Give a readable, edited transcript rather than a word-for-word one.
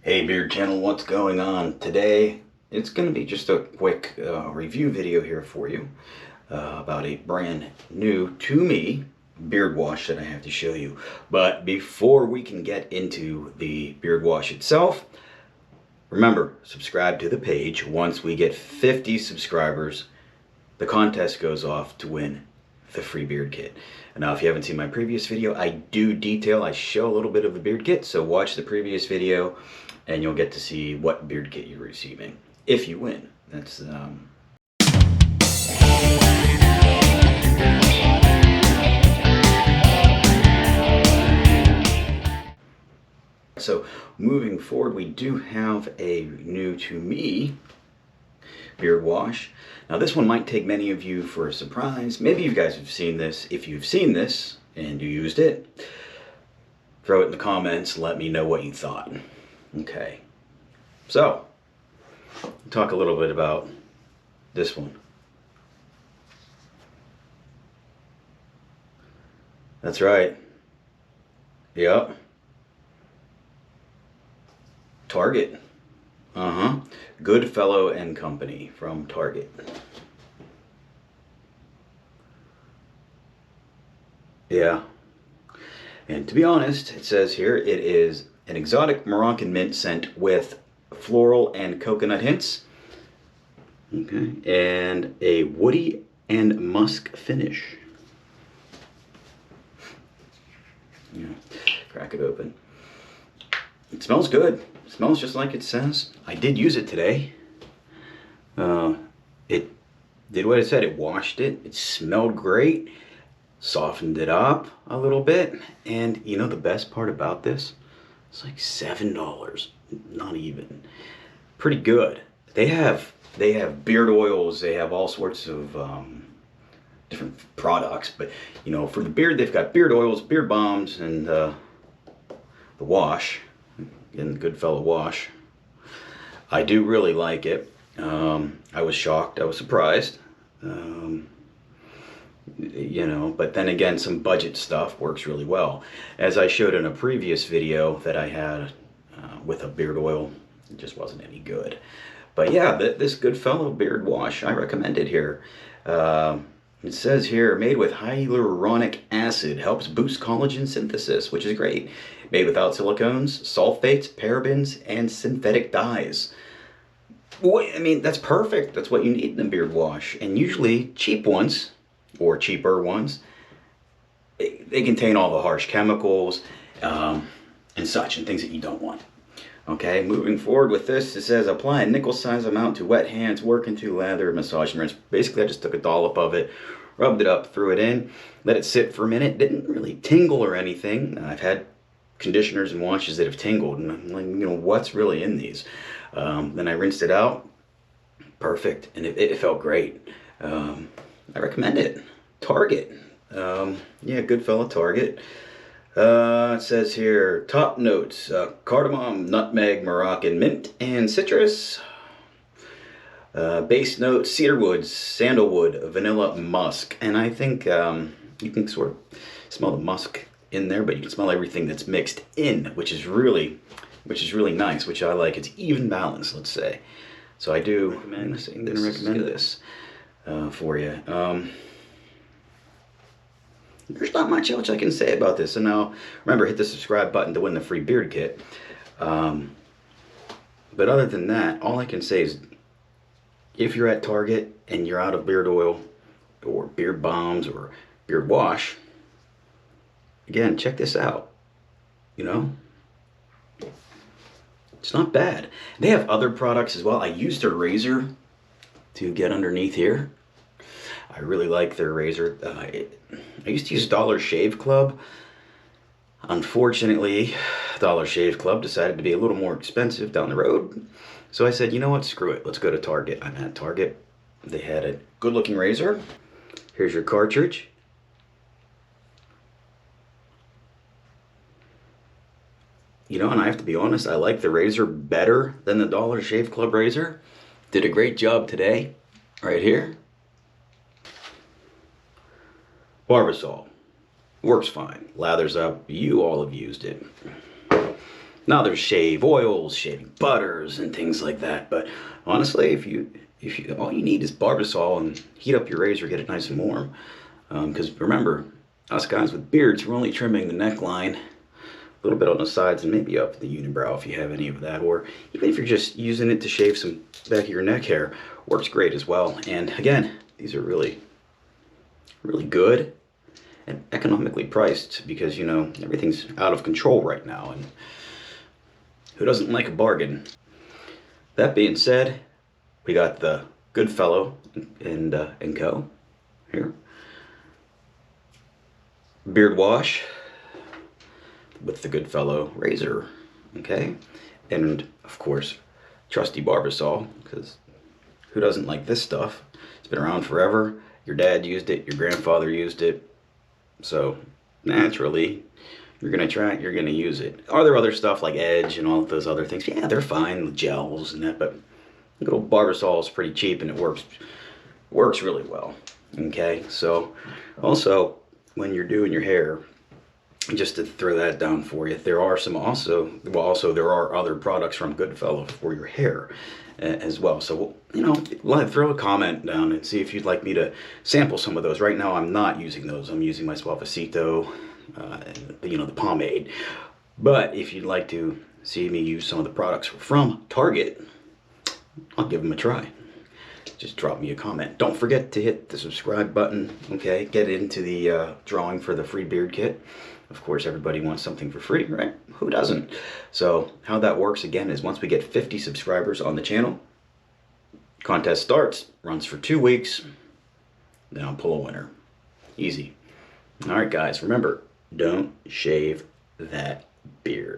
Hey Beard Channel, what's going on? Today, it's going to be just a quick review video here for you about a brand new to me beard wash that I have to show you. But before we can get into the beard wash itself, remember, subscribe to the page. Once we get 50 subscribers, the contest goes off to win the free beard kit. And now if you haven't seen my previous video, I show a little bit of the beard kit, so watch the previous video and you'll get to see what beard kit you're receiving if you win. That's So moving forward, we do have a new to me beard wash. Now this one might take many of you for a surprise. Maybe you guys have seen this. If you've seen this and you used it, throw it in the comments, let me know what you thought. Okay, so talk a little bit about this one. That's right. Yep. Target. Goodfellow and Company from Target. Yeah. And to be honest, it says here it is an exotic Moroccan mint scent with floral and coconut hints. Okay. And a woody and musk finish. Yeah. Crack it open. It smells good. It smells just like it says. I did use it today. It did what it said. It washed it. It smelled great. Softened it up a little bit. And you know the best part about this? It's like $7. Not even. Pretty good. They have beard oils. They have all sorts of different products. But you know, for the beard, they've got beard oils, beard balms, and the wash. In the Goodfellow wash. I do really like it. I was shocked. I was surprised. You know, but then again, some budget stuff works really well. As I showed in a previous video that I had with a beard oil, it just wasn't any good. But yeah, this Goodfellow beard wash, I recommend it here. It says here, made with hyaluronic acid, helps boost collagen synthesis, which is great. Made without silicones, sulfates, parabens, and synthetic dyes. Boy, I mean, that's perfect. That's what you need in a beard wash. And usually cheap ones, or cheaper ones, they contain all the harsh chemicals and such, and things that you don't want. Okay, moving forward with this, it says apply a nickel-sized amount to wet hands, work into lather, massage, and rinse. Basically, I just took a dollop of it, rubbed it up, threw it in, let it sit for a minute. Didn't really tingle or anything. I've had conditioners and washes that have tingled, and I'm like, you know, what's really in these? Then I rinsed it out. Perfect, and it felt great. I recommend it. Target. Yeah, Goodfellow Target. It says here, top notes, cardamom, nutmeg, Moroccan mint, and citrus. Base notes, cedarwood, sandalwood, vanilla, musk. And I think you can sort of smell the musk in there, but you can smell everything that's mixed in, which is really nice, which I like. It's even balanced, let's say. So I do recommend this for you. There's not much else I can say about this. And now, remember, hit the subscribe button to win the free beard kit. But other than that, all I can say is, if you're at Target and you're out of beard oil or beard balms or beard wash, again, check this out. You know, it's not bad. They have other products as well. I used a razor to get underneath here. I really like their razor. I used to use Dollar Shave Club. Unfortunately, Dollar Shave Club decided to be a little more expensive down the road. So I said, you know what, screw it. Let's go to Target. I'm at Target. They had a good looking razor. Here's your cartridge. You know, and I have to be honest, I like the razor better than the Dollar Shave Club razor. Did a great job today, right here. Barbasol. Works fine. Lathers up. You all have used it. Now there's shave oils, shaving butters, and things like that. But honestly, if you all you need is Barbasol and heat up your razor, get it nice and warm. Because remember, us guys with beards, we're only trimming the neckline, a little bit on the sides, and maybe up the unibrow if you have any of that. Or even if you're just using it to shave some back of your neck hair, works great as well. And again, these are really, really good and economically priced because, you know, everything's out of control right now. And who doesn't like a bargain? That being said, we got the Goodfellow and Co. here. Beard wash with the Goodfellow razor, okay? And of course, trusty Barbasol, because who doesn't like this stuff? It's been around forever. Your dad used it, your grandfather used it. So naturally, you're gonna use it. Are there other stuff like Edge and all of those other things? Yeah, they're fine, gels and that, but good old Barbasol is pretty cheap and it works really well. Okay, so also when you're doing your hair, just to throw that down for you, there are some there are other products from Goodfellow for your hair as well. So, you know, throw a comment down and see if you'd like me to sample some of those. Right now, I'm not using those. I'm using my Suavecito, you know, the pomade. But if you'd like to see me use some of the products from Target, I'll give them a try. Just drop me a comment. Don't forget to hit the subscribe button, okay? Get into the drawing for the free beard kit. Of course, everybody wants something for free, right? Who doesn't? So how that works, again, is once we get 50 subscribers on the channel, contest starts, runs for 2 weeks, then I'll pull a winner. Easy. All right, guys, remember, don't shave that beard.